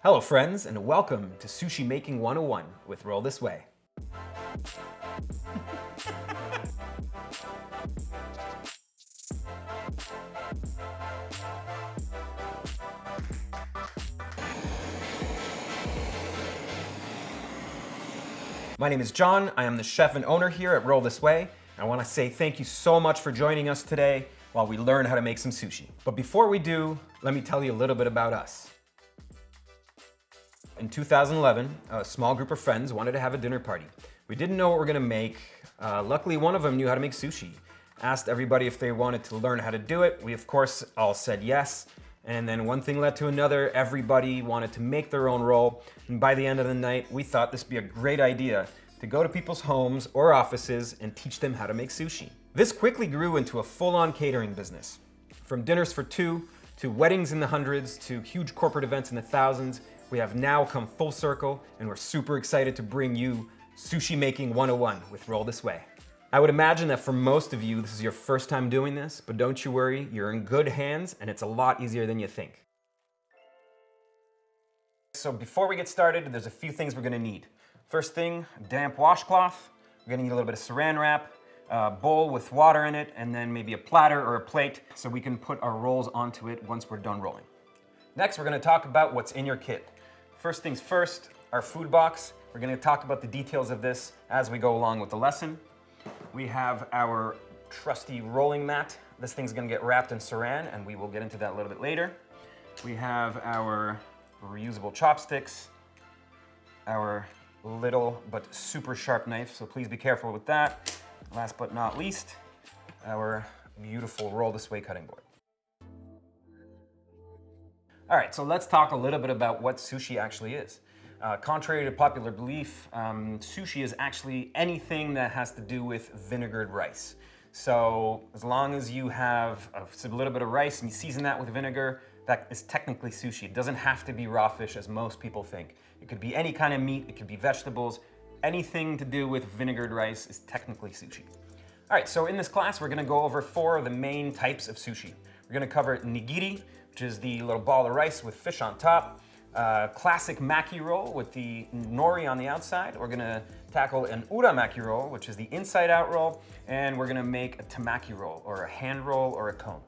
Hello friends, and welcome to Sushi Making 101 with Roll This Way. My name is John. I am the chef and owner here at Roll This Way. I want to say thank you so much for joining us today while we learn how to make some sushi. But before we do, let me tell you a little bit about us. In 2011, a small group of friends wanted to have a dinner party. We didn't know what we were gonna make. Luckily, one of them knew how to make sushi. Asked everybody if they wanted to learn how to do it. We, of course, all said yes. And then one thing led to another. Everybody wanted to make their own roll. And by the end of the night, we thought this would be a great idea to go to people's homes or offices and teach them how to make sushi. This quickly grew into a full-on catering business. From dinners for two, to weddings in the hundreds, to huge corporate events in the thousands, we have now come full circle, and we're super excited to bring you Sushi Making 101 with Roll This Way. I would imagine that for most of you, this is your first time doing this, but don't you worry, you're in good hands, and it's a lot easier than you think. So before we get started, there's a few things we're gonna need. First thing, a damp washcloth. We're gonna need a little bit of saran wrap, a bowl with water in it, and then maybe a platter or a plate so we can put our rolls onto it once we're done rolling. Next, we're gonna talk about what's in your kit. First things first, our food box. We're gonna talk about the details of this as we go along with the lesson. We have our trusty rolling mat. This thing's gonna get wrapped in saran, and we will get into that a little bit later. We have our reusable chopsticks, our little but super sharp knife, so please be careful with that. Last but not least, our beautiful Roll This Way cutting board. All right, so let's talk a little bit about what sushi actually is. Contrary to popular belief, sushi is actually anything that has to do with vinegared rice. So as long as you have a little bit of rice and you season that with vinegar, that is technically sushi. It doesn't have to be raw fish as most people think. It could be any kind of meat, it could be vegetables. Anything to do with vinegared rice is technically sushi. All right, so in this class, we're gonna go over 4 of the main types of sushi. We're gonna cover nigiri, which is the little ball of rice with fish on top. Classic Maki roll with the nori on the outside. We're gonna tackle an Uramaki roll, which is the inside out roll. And we're gonna make a Temaki roll, or a hand roll, or a cone.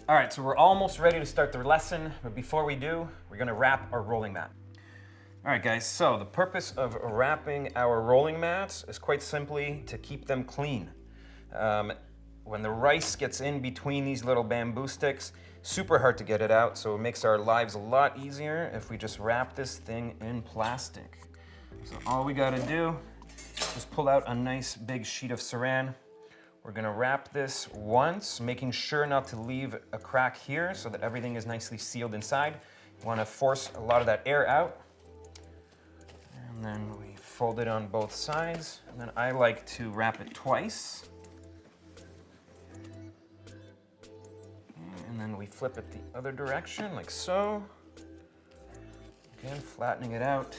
All right, so we're almost ready to start the lesson, but before we do, we're gonna wrap our rolling mat. All right, guys, so the purpose of wrapping our rolling mats is quite simply to keep them clean. When the rice gets in between these little bamboo sticks, super hard to get it out, so it makes our lives a lot easier if we just wrap this thing in plastic. So all we gotta do is pull out a nice big sheet of saran. We're gonna wrap this once, making sure not to leave a crack here so that everything is nicely sealed inside. You wanna force a lot of that air out. And then we fold it on both sides. And then I like to wrap it twice. And then we flip it the other direction, like so. Again, flattening it out.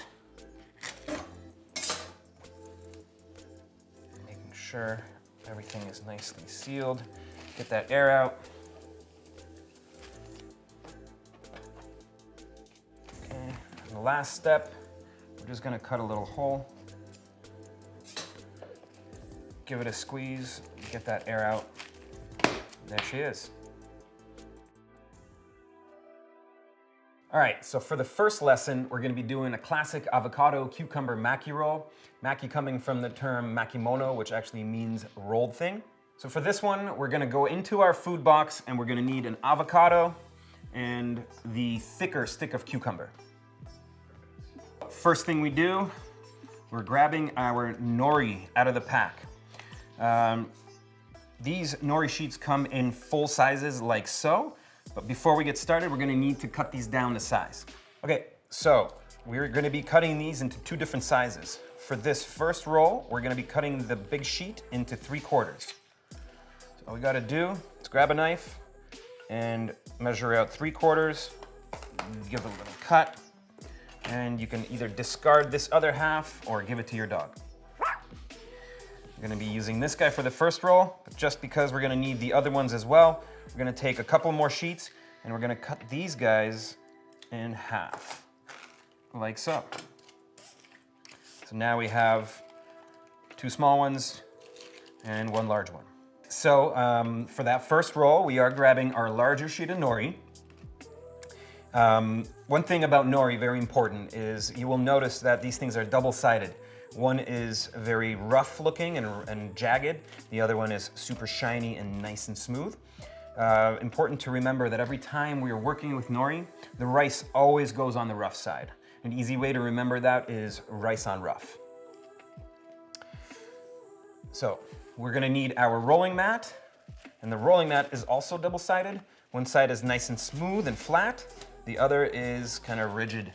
Making sure everything is nicely sealed. Get that air out. Okay, and the last step, we're just gonna cut a little hole. Give it a squeeze, get that air out. There she is. All right, so for the first lesson, we're gonna be doing a classic avocado cucumber maki roll. Maki coming from the term Makimono, which actually means rolled thing. So for this one, we're gonna go into our food box and we're gonna need an avocado and the thicker stick of cucumber. First thing we do, we're grabbing our nori out of the pack. These nori sheets come in full sizes like so. But before we get started, we're gonna need to cut these down to size. Okay, so we're gonna be cutting these into 2 different sizes. For this first roll, we're gonna be cutting the big sheet into 3/4. So all we gotta do is grab a knife and measure out 3/4, give it a little cut, and you can either discard this other half or give it to your dog. We're gonna be using this guy for the first roll, but just because we're gonna need the other ones as well, we're gonna take a couple more sheets And we're gonna cut these guys in half, like so. So now we have 2 small ones and 1 large one. So for that first roll, we are grabbing our larger sheet of nori. One thing about nori, very important, is you will notice that these things are double-sided. One is very rough looking and jagged. The other one is super shiny and nice and smooth. Important to remember that every time we are working with nori, the rice always goes on the rough side. An easy way to remember that is rice on rough. So we're gonna need our rolling mat, and the rolling mat is also double-sided. One side is nice and smooth and flat, the other is kind of rigid.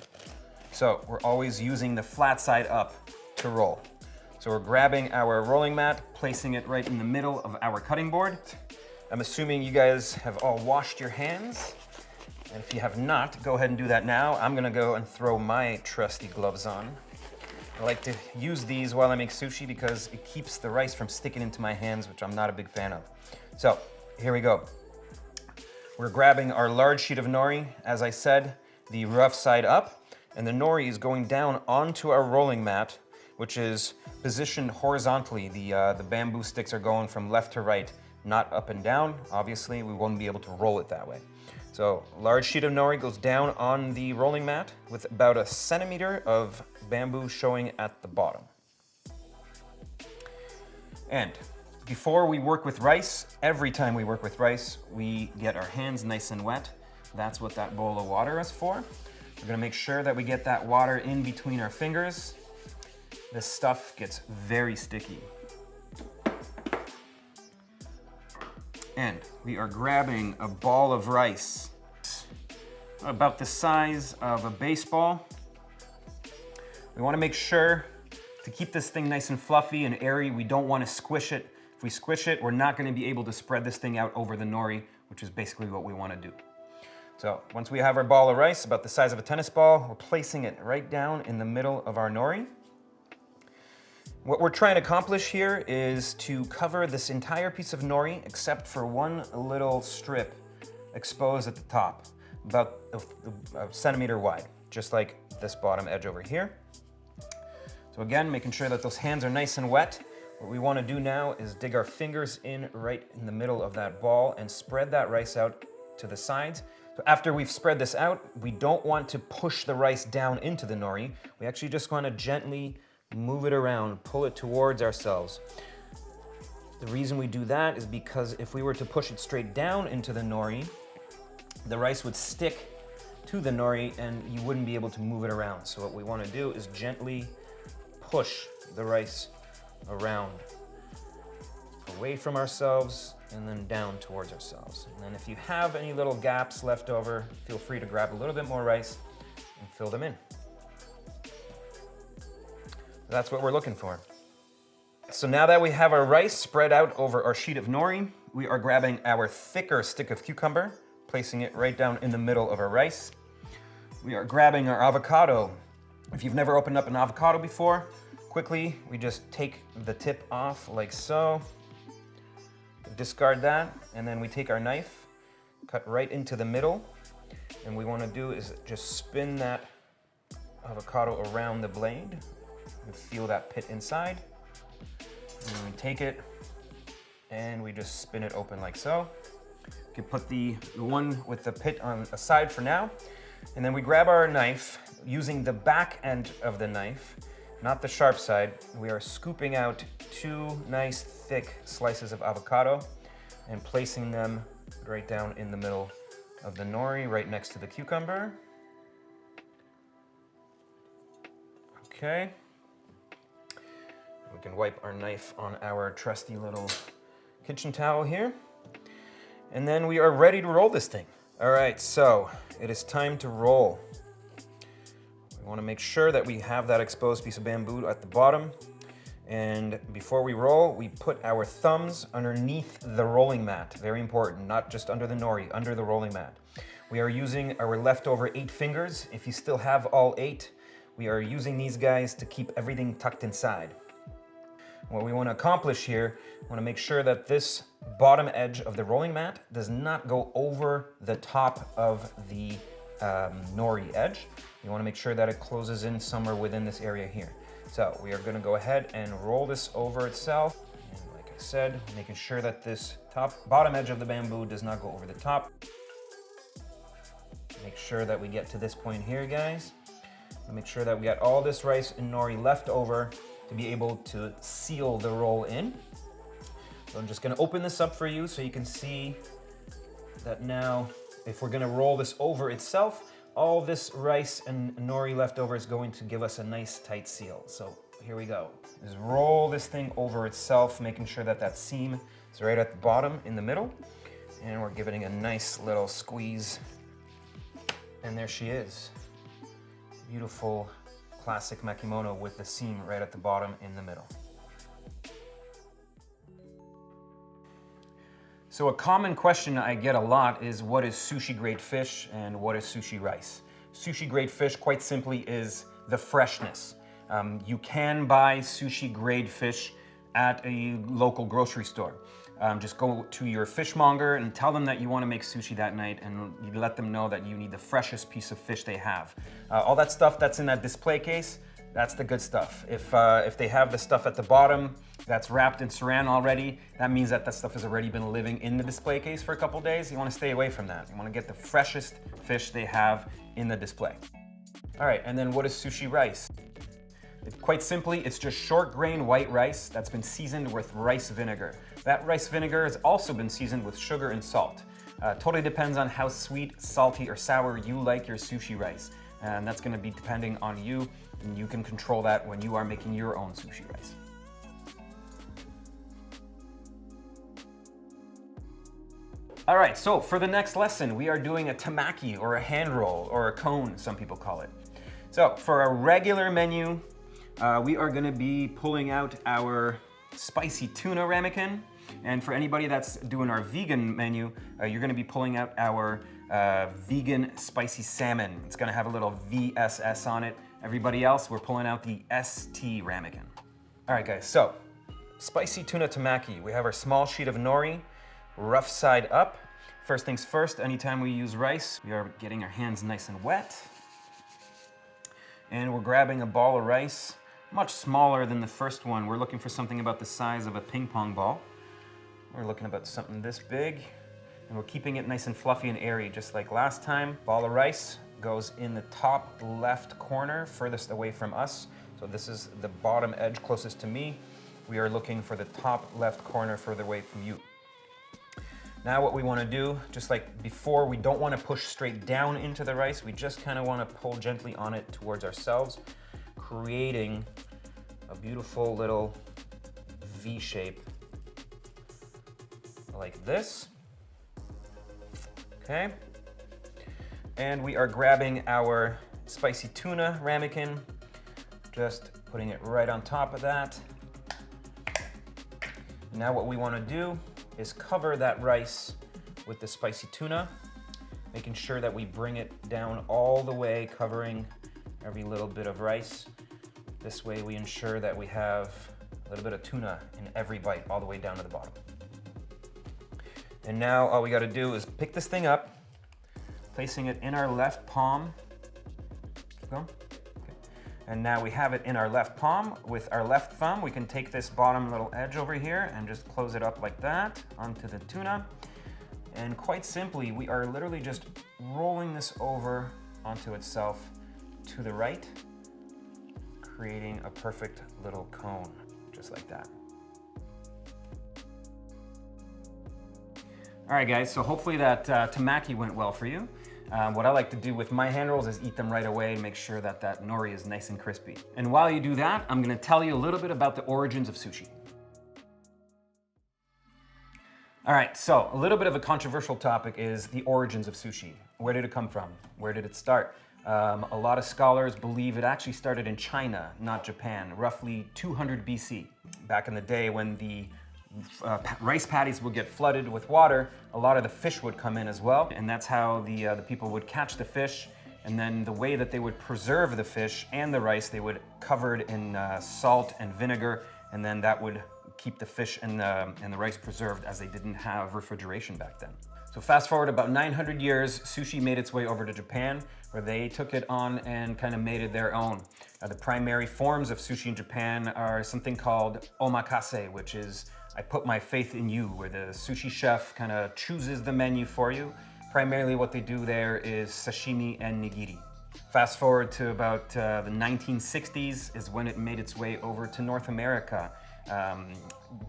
So we're always using the flat side up to roll. So we're grabbing our rolling mat, placing it right in the middle of our cutting board. I'm assuming you guys have all washed your hands. And if you have not, go ahead and do that now. I'm gonna go and throw my trusty gloves on. I like to use these while I make sushi because it keeps the rice from sticking into my hands, which I'm not a big fan of. So here we go. We're grabbing our large sheet of nori, as I said, the rough side up, and the nori is going down onto our rolling mat, which is positioned horizontally. The bamboo sticks are going from left to right, not up and down. Obviously, we won't be able to roll it that way. So, large sheet of nori goes down on the rolling mat with about 1 centimeter of bamboo showing at the bottom. And before we work with rice, every time we work with rice, we get our hands nice and wet. That's what that bowl of water is for. We're gonna make sure that we get that water in between our fingers. This stuff gets very sticky. And we are grabbing a ball of rice, about the size of a baseball. We wanna make sure to keep this thing nice and fluffy and airy. We don't wanna squish it. If we squish it, we're not gonna be able to spread this thing out over the nori, which is basically what we wanna do. So once we have our ball of rice, about the size of a tennis ball, we're placing it right down in the middle of our nori. What we're trying to accomplish here is to cover this entire piece of nori except for one little strip exposed at the top, about a centimeter wide, just like this bottom edge over here. So again, making sure that those hands are nice and wet. What we want to do now is dig our fingers in right in the middle of that ball and spread that rice out to the sides. So after we've spread this out, we don't want to push the rice down into the nori. We actually just want to gently move it around, pull it towards ourselves. The reason we do that is because if we were to push it straight down into the nori, the rice would stick to the nori and you wouldn't be able to move it around. So what we want to do is gently push the rice around, away from ourselves and then down towards ourselves. And then if you have any little gaps left over, feel free to grab a little bit more rice and fill them in. That's what we're looking for. So now that we have our rice spread out over our sheet of nori, we are grabbing our thicker stick of cucumber, placing it right down in the middle of our rice. We are grabbing our avocado. If you've never opened up an avocado before, quickly, we just take the tip off like so, discard that, and then we take our knife, cut right into the middle, and what we want to do is just spin that avocado around the blade. You feel that pit inside. And we take it and we just spin it open like so. You can put the one with the pit on aside for now. And then we grab our knife using the back end of the knife, not the sharp side. We are scooping out 2 nice thick slices of avocado and placing them right down in the middle of the nori, right next to the cucumber. Okay. We can wipe our knife on our trusty little kitchen towel here. And then we are ready to roll this thing. All right, so it is time to roll. We want to make sure that we have that exposed piece of bamboo at the bottom. And before we roll, we put our thumbs underneath the rolling mat. Very important, not just under the nori, under the rolling mat. We are using our leftover 8 fingers. If you still have all 8, we are using these guys to keep everything tucked inside. What we want to accomplish here, we want to make sure that this bottom edge of the rolling mat does not go over the top of the nori edge. You want to make sure that it closes in somewhere within this area here. So we are going to go ahead and roll this over itself. And like I said, making sure that this bottom edge of the bamboo does not go over the top. Make sure that we get to this point here, guys. Make sure that we got all this rice and nori left over to be able to seal the roll in. So I'm just gonna open this up for you so you can see that now, if we're gonna roll this over itself, all this rice and nori left over is going to give us a nice tight seal. So here we go. Just roll this thing over itself, making sure that that seam is right at the bottom in the middle. And we're giving it a nice little squeeze. And there she is. Beautiful classic Makimono with the seam right at the bottom in the middle. So a common question I get a lot is, what is sushi grade fish and what is sushi rice? Sushi grade fish, quite simply, is the freshness. You can buy sushi grade fish at a local grocery store. Just go to your fishmonger and tell them that you want to make sushi that night, and you let them know that you need the freshest piece of fish they have. All that stuff that's in that display case, that's the good stuff. If they have the stuff at the bottom that's wrapped in saran already, that means that that stuff has already been living in the display case for a couple days. You want to stay away from that. You want to get the freshest fish they have in the display. All right, and then what is sushi rice? Quite simply, it's just short grain white rice that's been seasoned with rice vinegar. That rice vinegar has also been seasoned with sugar and salt. Totally depends on how sweet, salty, or sour you like your sushi rice. And that's gonna be depending on you, and you can control that when you are making your own sushi rice. All right, so for the next lesson, we are doing a temaki, or a hand roll, or a cone, some people call it. So for a regular menu, we are gonna be pulling out our spicy tuna ramekin. And for anybody that's doing our vegan menu, you're gonna be pulling out our vegan spicy salmon. It's gonna have a little VSS on it. Everybody else, we're pulling out the ST ramekin. All right, guys, so spicy tuna temaki. We have our small sheet of nori, rough side up. First things first, anytime we use rice, we are getting our hands nice and wet. And we're grabbing a ball of rice, much smaller than the first one. We're looking for something about the size of a ping pong ball. We're looking about something this big, and we're keeping it nice and fluffy and airy, just like last time. Ball of rice goes in the top left corner, furthest away from us. So this is the bottom edge closest to me. We are looking for the top left corner further away from you. Now what we want to do, just like before, we don't want to push straight down into the rice. We just kind of want to pull gently on it towards ourselves, creating a beautiful little V shape like this. Okay. And we are grabbing our spicy tuna ramekin, just putting it right on top of that. Now what we want to do is cover that rice with the spicy tuna, making sure that we bring it down all the way, covering every little bit of rice. This way we ensure that we have a little bit of tuna in every bite, all the way down to the bottom. And now all we gotta do is pick this thing up, placing it in our left palm. Keep going. Okay. And now we have it in our left palm. With our left thumb, we can take this bottom little edge over here and just close it up like that onto the tuna. And quite simply, we are literally just rolling this over onto itself to the right, creating a perfect little cone, just like that. All right, guys, so hopefully that temaki went well for you. What I like to do with my hand rolls is eat them right away and make sure that that nori is nice and crispy. And while you do that, I'm gonna tell you a little bit about the origins of sushi. All right, so a little bit of a controversial topic is the origins of sushi. Where did it come from? Where did it start? A lot of scholars believe it actually started in China, not Japan, roughly 200 BC. Back in the day when the rice paddies would get flooded with water, a lot of the fish would come in as well, and that's how the people would catch the fish. And then the way that they would preserve the fish and the rice, they would cover it in salt and vinegar, and then that would keep the fish and the rice preserved, as they didn't have refrigeration back then. So fast forward about 900 years, sushi made its way over to Japan, where they took it on and kind of made it their own. The primary forms of sushi in Japan are something called omakase, which is I put my faith in you, where the sushi chef kind of chooses the menu for you. Primarily what they do there is sashimi and nigiri. Fast forward to about the 1960s is when it made its way over to North America.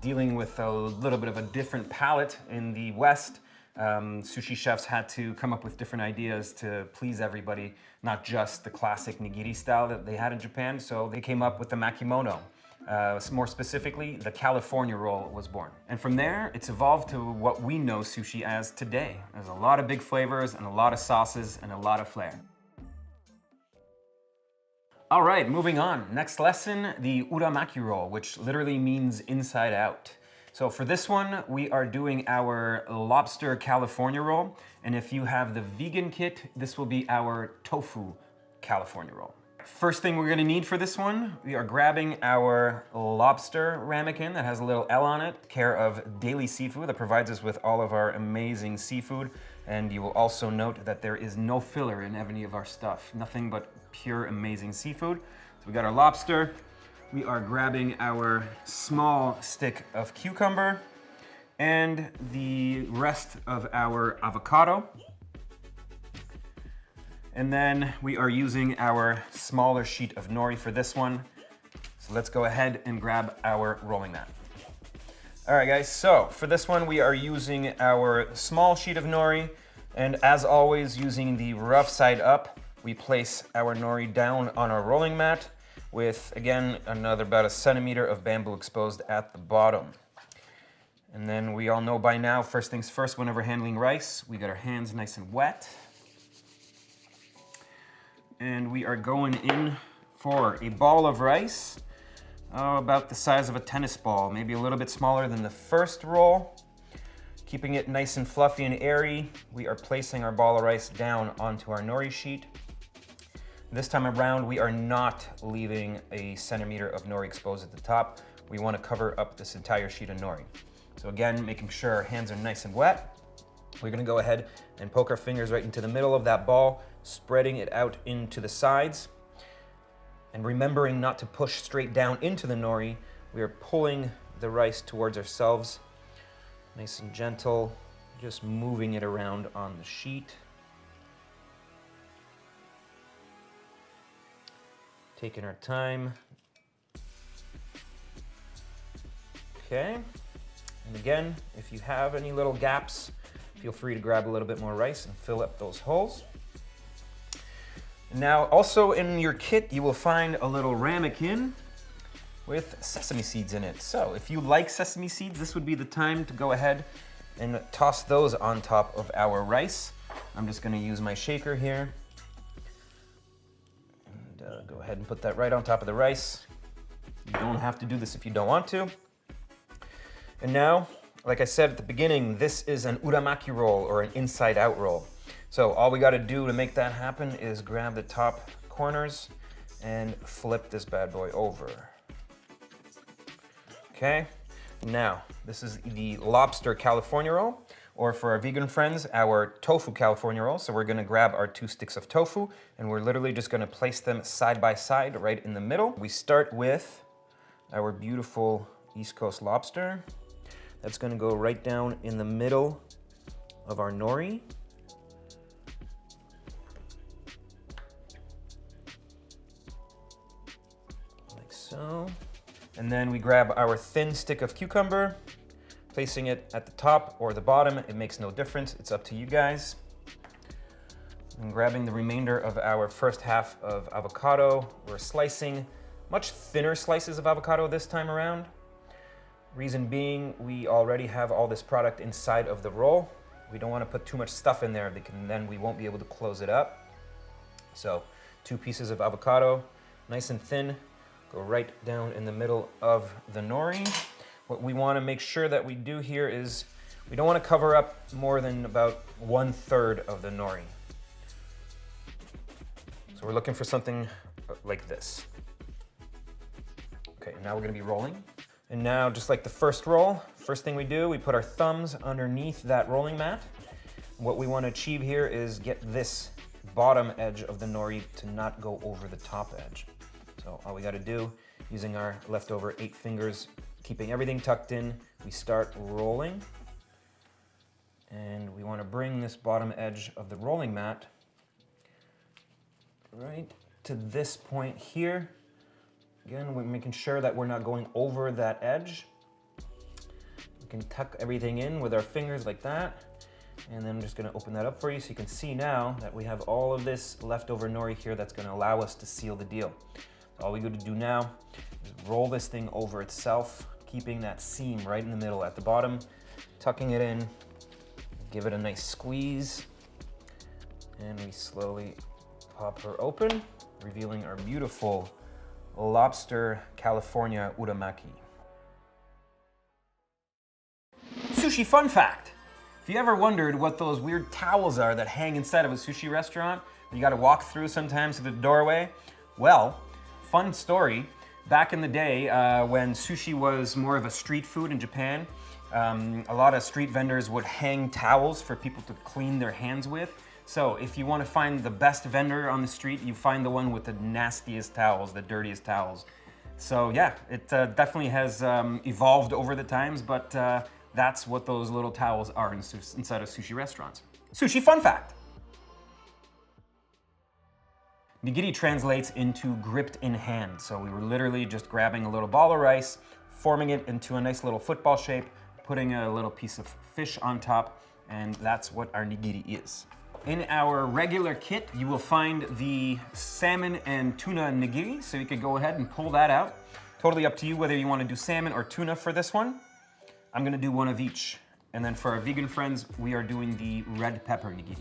Dealing with a little bit of a different palate in the West, sushi chefs had to come up with different ideas to please everybody, not just the classic nigiri style that they had in Japan. So they came up with the Makimono. More specifically, the California roll was born. And from there, it's evolved to what we know sushi as today. There's a lot of big flavors and a lot of sauces and a lot of flair. All right, moving on. Next lesson, the Uramaki roll, which literally means inside out. So for this one, we are doing our Lobster California roll. And if you have the vegan kit, this will be our tofu California roll. First thing we're gonna need for this one, we are grabbing our lobster ramekin that has a little L on it, care of Daily Seafood, that provides us with all of our amazing seafood. And you will also note that there is no filler in any of our stuff, nothing but pure amazing seafood. So we got our lobster. We are grabbing our small stick of cucumber and the rest of our avocado. And then we are using our smaller sheet of nori for this one. So let's go ahead and grab our rolling mat. All right, guys, so for this one, we are using our small sheet of nori. And as always, using the rough side up, we place our nori down on our rolling mat with, again, another about 1 centimeter of bamboo exposed at the bottom. And then we all know by now, first things first, whenever handling rice, we got our hands nice and wet. And we are going in for a ball of rice, about the size of a tennis ball, maybe a little bit smaller than the first roll. Keeping it nice and fluffy and airy, we are placing our ball of rice down onto our nori sheet. This time around, we are not leaving 1 centimeter of nori exposed at the top. We want to cover up this entire sheet of nori. So again, making sure our hands are nice and wet. We're going to go ahead and poke our fingers right into the middle of that ball, spreading it out into the sides. And remembering not to push straight down into the nori, we are pulling the rice towards ourselves. Nice and gentle, just moving it around on the sheet. Taking our time. Okay, and again, if you have any little gaps, feel free to grab a little bit more rice and fill up those holes. Now, also in your kit, you will find a little ramekin with sesame seeds in it. So if you like sesame seeds, this would be the time to go ahead and toss those on top of our rice. I'm just gonna use my shaker here. And go ahead and put that right on top of the rice. You don't have to do this if you don't want to. And now, like I said at the beginning, this is an uramaki roll, or an inside out roll. So all we gotta do to make that happen is grab the top corners and flip this bad boy over. Okay, now this is the Lobster California roll, or for our vegan friends, our Tofu California roll. So we're gonna grab our 2 sticks of tofu and we're literally just gonna place them side by side right in the middle. We start with our beautiful East Coast lobster. That's gonna go right down in the middle of our nori. Like so. And then we grab our thin stick of cucumber, placing it at the top or the bottom. It makes no difference, it's up to you guys. And grabbing the remainder of our first half of avocado, we're slicing much thinner slices of avocado this time around. Reason being, we already have all this product inside of the roll. We don't want to put too much stuff in there because then we won't be able to close it up. So 2 pieces of avocado, nice and thin, go right down in the middle of the nori. What we want to make sure that we do here is we don't want to cover up more than about 1/3 of the nori. So we're looking for something like this. Okay, now we're going to be rolling. And now, just like the first roll, first thing we do, we put our thumbs underneath that rolling mat. What we want to achieve here is get this bottom edge of the nori to not go over the top edge. So all we got to do, using our leftover 8 fingers, keeping everything tucked in, we start rolling. And we want to bring this bottom edge of the rolling mat right to this point here. Again, we're making sure that we're not going over that edge. We can tuck everything in with our fingers like that. And then I'm just gonna open that up for you so you can see now that we have all of this leftover nori here that's gonna allow us to seal the deal. All we got to do now is roll this thing over itself, keeping that seam right in the middle at the bottom, tucking it in, give it a nice squeeze, and we slowly pop her open, revealing our beautiful Lobster California Uramaki. Sushi fun fact. If you ever wondered what those weird towels are that hang inside of a sushi restaurant, you gotta walk through sometimes to the doorway, well, fun story, back in the day when sushi was more of a street food in Japan, a lot of street vendors would hang towels for people to clean their hands with. So if you want to find the best vendor on the street, you find the one with the nastiest towels, the dirtiest towels. So yeah, it definitely has evolved over the times, but that's what those little towels are inside of sushi restaurants. Sushi fun fact. Nigiri translates into gripped in hand. So we were literally just grabbing a little ball of rice, forming it into a nice little football shape, putting a little piece of fish on top, and that's what our nigiri is. In our regular kit, you will find the salmon and tuna nigiri, so you could go ahead and pull that out. Totally up to you whether you want to do salmon or tuna for this one. I'm gonna do one of each. And then for our vegan friends, we are doing the red pepper nigiri.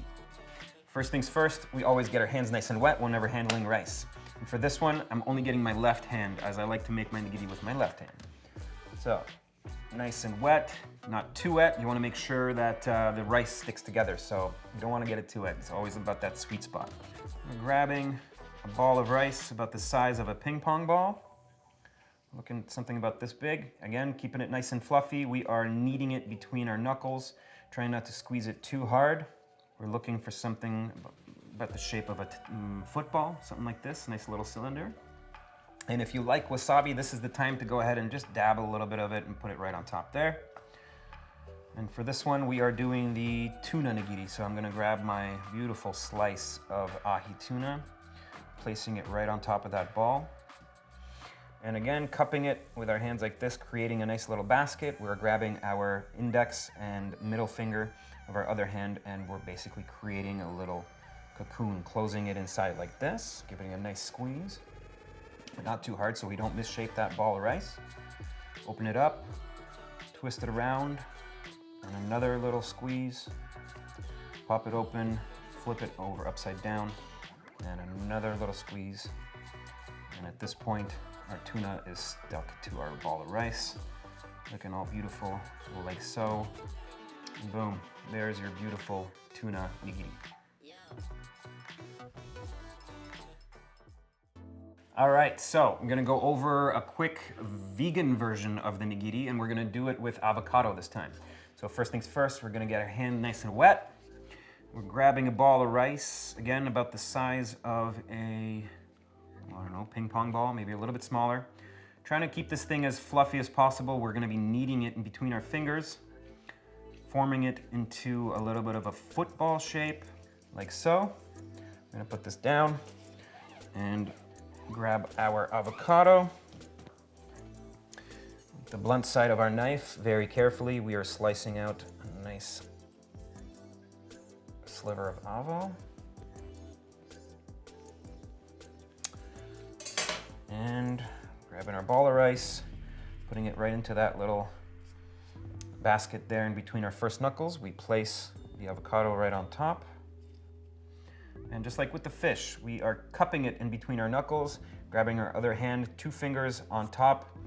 First things first, we always get our hands nice and wet whenever handling rice. And for this one, I'm only getting my left hand, as I like to make my nigiri with my left hand. So, nice and wet, not too wet. You wanna make sure that the rice sticks together, so you don't wanna get it too wet. It's always about that sweet spot. I'm grabbing a ball of rice about the size of a ping pong ball. Looking at something about this big. Again, keeping it nice and fluffy. We are kneading it between our knuckles, trying not to squeeze it too hard. We're looking for something about the shape of a football, something like this, nice little cylinder. And if you like wasabi, this is the time to go ahead and just dab a little bit of it and put it right on top there. And for this one, we are doing the tuna nigiri. So I'm gonna grab my beautiful slice of ahi tuna, placing it right on top of that ball. And again, cupping it with our hands like this, creating a nice little basket. We're grabbing our index and middle finger of our other hand, and we're basically creating a little cocoon, closing it inside like this, giving it a nice squeeze. Not too hard so we don't misshape that ball of rice. Open it up, twist it around, and another little squeeze. Pop it open, flip it over upside down, and another little squeeze. And at this point, our tuna is stuck to our ball of rice, looking all beautiful, like so. And boom, there's your beautiful tuna nigiri. All right, so I'm gonna go over a quick vegan version of the nigiri, and we're gonna do it with avocado this time. So first things first, we're gonna get our hand nice and wet. We're grabbing a ball of rice, again, about the size of a, I don't know, ping pong ball, maybe a little bit smaller. Trying to keep this thing as fluffy as possible. We're gonna be kneading it in between our fingers, forming it into a little bit of a football shape, like so. I'm gonna put this down and grab our avocado. With the blunt side of our knife, very carefully, we are slicing out a nice sliver of avo. And grabbing our ball of rice, putting it right into that little basket there in between our first knuckles. We place the avocado right on top. And just like with the fish, we are cupping it in between our knuckles, grabbing our other hand, 2 fingers on top,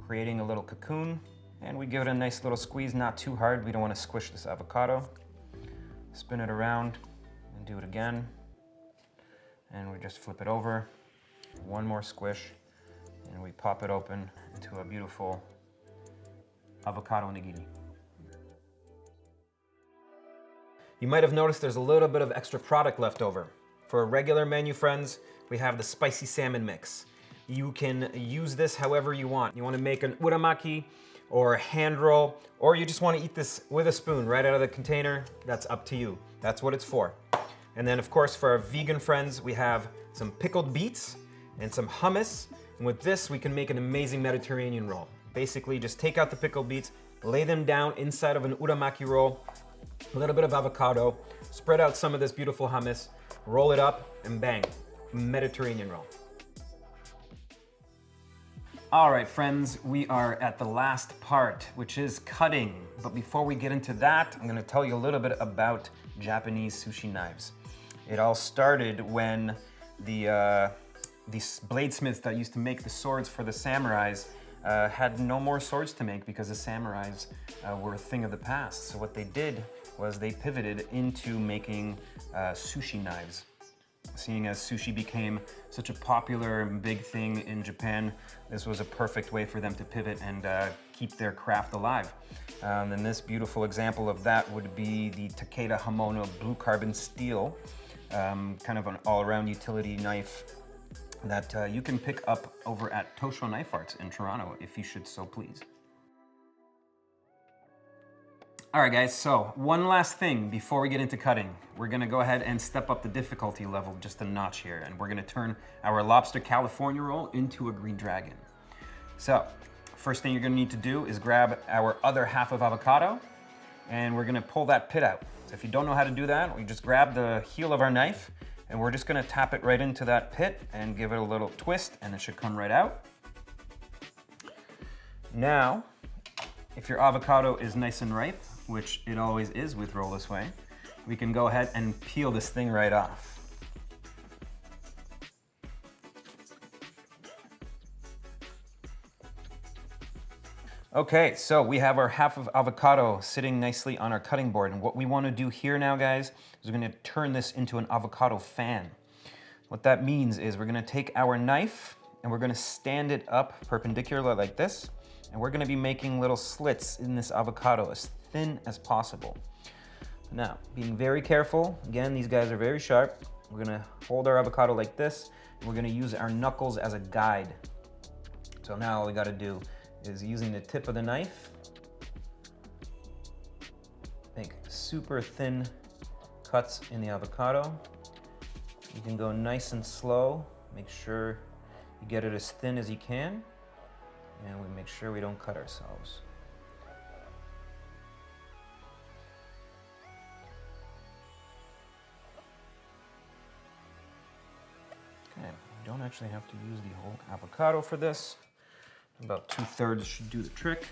creating a little cocoon. And we give it a nice little squeeze, not too hard. We don't want to squish this avocado. Spin it around and do it again. And we just flip it over. One more squish, and we pop it open into a beautiful avocado nigiri. You might have noticed there's a little bit of extra product left over. For a regular menu, friends, we have the spicy salmon mix. You can use this however you want. You want to make an uramaki or a hand roll, or you just want to eat this with a spoon right out of the container. That's up to you. That's what it's for. And then of course for our vegan friends, we have some pickled beets and some hummus. And with this, we can make an amazing Mediterranean roll. Basically, just take out the pickled beets, lay them down inside of an uramaki roll, a little bit of avocado, spread out some of this beautiful hummus, roll it up, and bang, Mediterranean roll. All right, friends, we are at the last part, which is cutting. But before we get into that, I'm gonna tell you a little bit about Japanese sushi knives. It all started when these bladesmiths that used to make the swords for the samurais had no more swords to make because the samurais were a thing of the past. So what they did was they pivoted into making sushi knives. Seeing as sushi became such a popular and big thing in Japan, this was a perfect way for them to pivot and keep their craft alive. And this beautiful example of that would be the Takeda Hamono blue carbon steel, kind of an all-around utility knife that you can pick up over at Tosho Knife Arts in Toronto if you should so please. All right guys, so one last thing before we get into cutting. We're gonna go ahead and step up the difficulty level just a notch here, and we're gonna turn our lobster California roll into a green dragon. So, first thing you're gonna need to do is grab our other half of avocado, and we're gonna pull that pit out. So if you don't know how to do that, we just grab the heel of our knife, and we're just gonna tap it right into that pit and give it a little twist, and it should come right out. Now, if your avocado is nice and ripe, which it always is with Roll This Way, we can go ahead and peel this thing right off. Okay, so we have our half of avocado sitting nicely on our cutting board, and what we want to do here now, guys, is we're going to turn this into an avocado fan. What that means is we're going to take our knife and we're going to stand it up perpendicular like this, and we're going to be making little slits in this avocado as thin as possible. Now, being very careful, again, these guys are very sharp. We're gonna hold our avocado like this, and we're gonna use our knuckles as a guide. So now all we gotta do is using the tip of the knife, make super thin cuts in the avocado. You can go nice and slow, make sure you get it as thin as you can, and we make sure we don't cut ourselves. Okay, you don't actually have to use the whole avocado for this. About 2/3 should do the trick.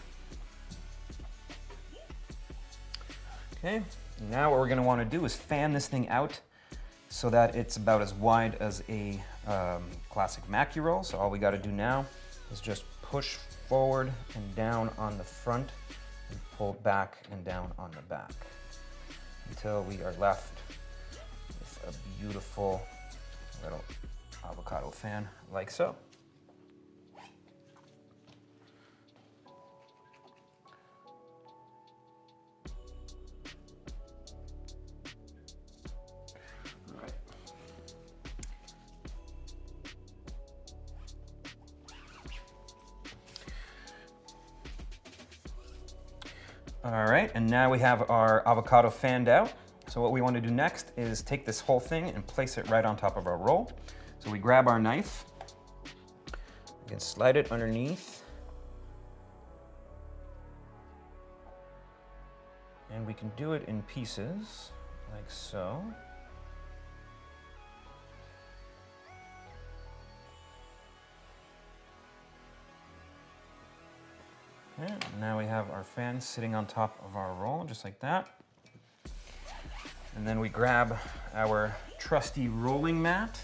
Okay, now what we're gonna wanna do is fan this thing out so that it's about as wide as a classic Maki roll. So all we gotta do now is just push forward and down on the front and pull back and down on the back until we are left with a beautiful little avocado fan like so. All right, and now we have our avocado fanned out. So what we want to do next is take this whole thing and place it right on top of our roll. So we grab our knife, we can slide it underneath, and we can do it in pieces, like so. Okay, now we have our fan sitting on top of our roll, just like that. And then we grab our trusty rolling mat.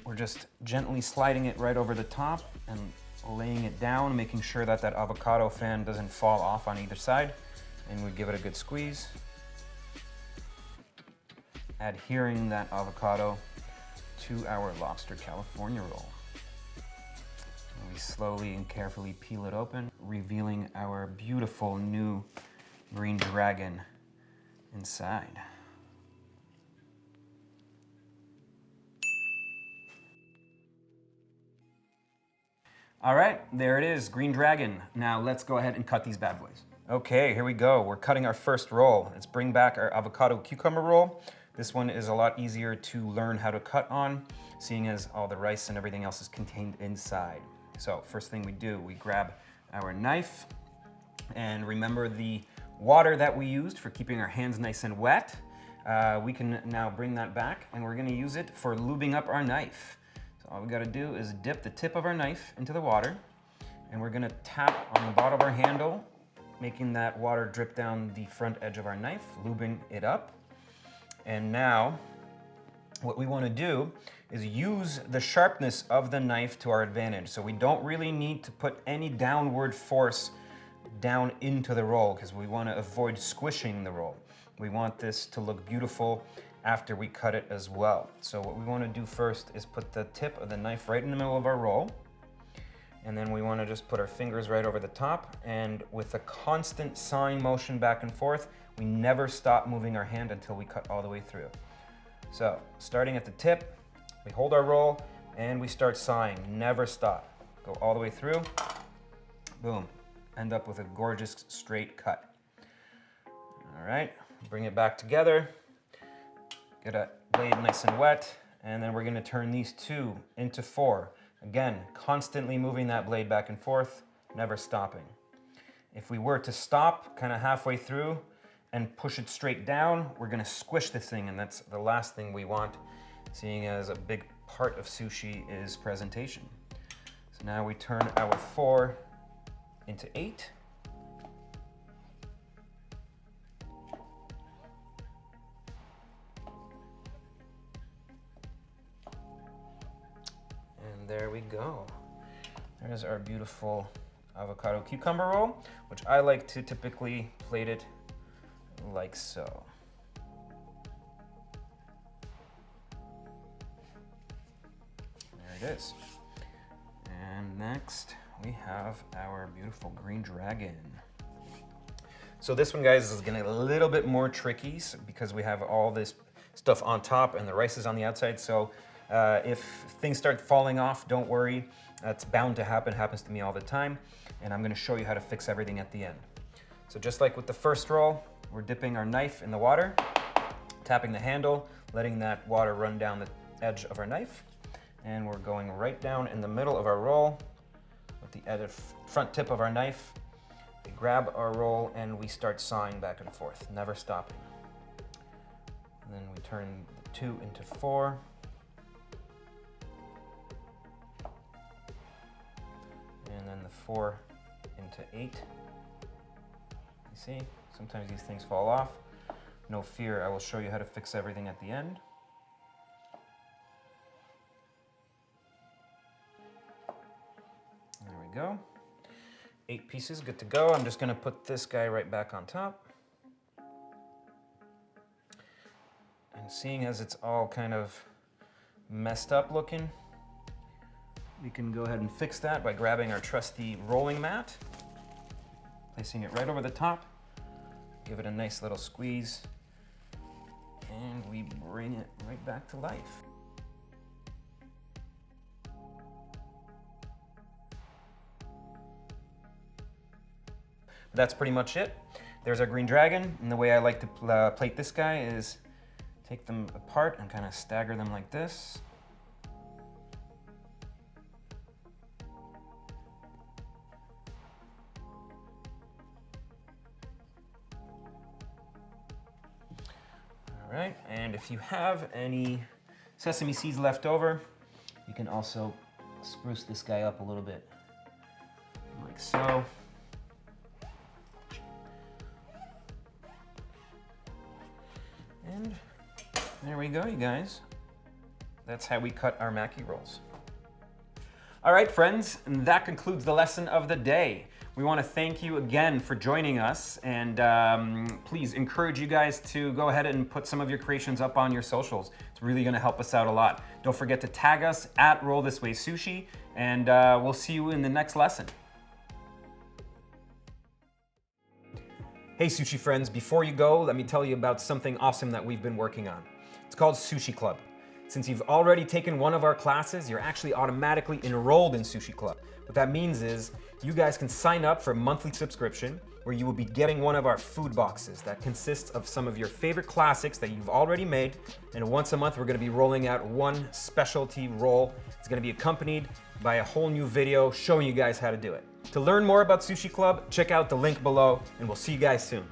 We're just gently sliding it right over the top and laying it down, making sure that that avocado fan doesn't fall off on either side. And we give it a good squeeze, adhering that avocado to our lobster California roll. We slowly and carefully peel it open, revealing our beautiful new green dragon inside. All right, there it is, green dragon. Now let's go ahead and cut these bad boys. Okay, here we go. We're cutting our first roll. Let's bring back our avocado cucumber roll. This one is a lot easier to learn how to cut on, seeing as all the rice and everything else is contained inside. So first thing we do, we grab our knife, and remember the water that we used for keeping our hands nice and wet. We can now bring that back, and we're gonna use it for lubing up our knife. So all we gotta do is dip the tip of our knife into the water, and we're gonna tap on the bottom of our handle, making that water drip down the front edge of our knife, lubing it up. And now, what we wanna do is use the sharpness of the knife to our advantage. So we don't really need to put any downward force down into the roll because we wanna avoid squishing the roll. We want this to look beautiful after we cut it as well. So what we wanna do first is put the tip of the knife right in the middle of our roll. And then we wanna just put our fingers right over the top, and with a constant sawing motion back and forth, we never stop moving our hand until we cut all the way through. So starting at the tip, we hold our roll and we start sawing, never stop. Go all the way through, boom, end up with a gorgeous straight cut. All right, bring it back together, get a blade nice and wet, and then we're gonna turn these two into four. Again, constantly moving that blade back and forth, never stopping. If we were to stop kind of halfway through and push it straight down, we're gonna squish this thing, and that's the last thing we want, seeing as a big part of sushi is presentation. So now we turn our 4 into 8. And there we go. There's our beautiful avocado cucumber roll, which I like to typically plate it like so. There it is. And next we have our beautiful green dragon. So this one, guys, is gonna get a little bit more tricky because we have all this stuff on top and the rice is on the outside. So if things start falling off, don't worry. That's bound to happen, happens to me all the time. And I'm gonna show you how to fix everything at the end. So just like with the first roll, we're dipping our knife in the water, tapping the handle, letting that water run down the edge of our knife. And we're going right down in the middle of our roll with the front tip of our knife. We grab our roll and we start sawing back and forth, never stopping. And then we turn the 2 into 4. And then the 4 into 8. You see, sometimes these things fall off. No fear, I will show you how to fix everything at the end. There we go. 8 pieces, good to go. I'm just gonna put this guy right back on top. And seeing as it's all kind of messed up looking, we can go ahead and fix that by grabbing our trusty rolling mat, placing it right over the top, give it a nice little squeeze, and we bring it right back to life. That's pretty much it. There's our green dragon, and the way I like to plate this guy is take them apart and kind of stagger them like this. All right, and if you have any sesame seeds left over, you can also spruce this guy up a little bit, like so. And there we go, you guys. That's how we cut our Maki rolls. All right, friends, and that concludes the lesson of the day. We want to thank you again for joining us, and please encourage you guys to go ahead and put some of your creations up on your socials. It's really going to help us out a lot. Don't forget to tag us at Roll This Way Sushi, And we'll see you in the next lesson. Hey sushi friends, before you go, let me tell you about something awesome that we've been working on. It's called Sushi Club. Since you've already taken one of our classes, you're actually automatically enrolled in Sushi Club. What that means is you guys can sign up for a monthly subscription where you will be getting one of our food boxes that consists of some of your favorite classics that you've already made. And once a month, we're gonna be rolling out one specialty roll. It's gonna be accompanied by a whole new video showing you guys how to do it. To learn more about Sushi Club, check out the link below, and we'll see you guys soon.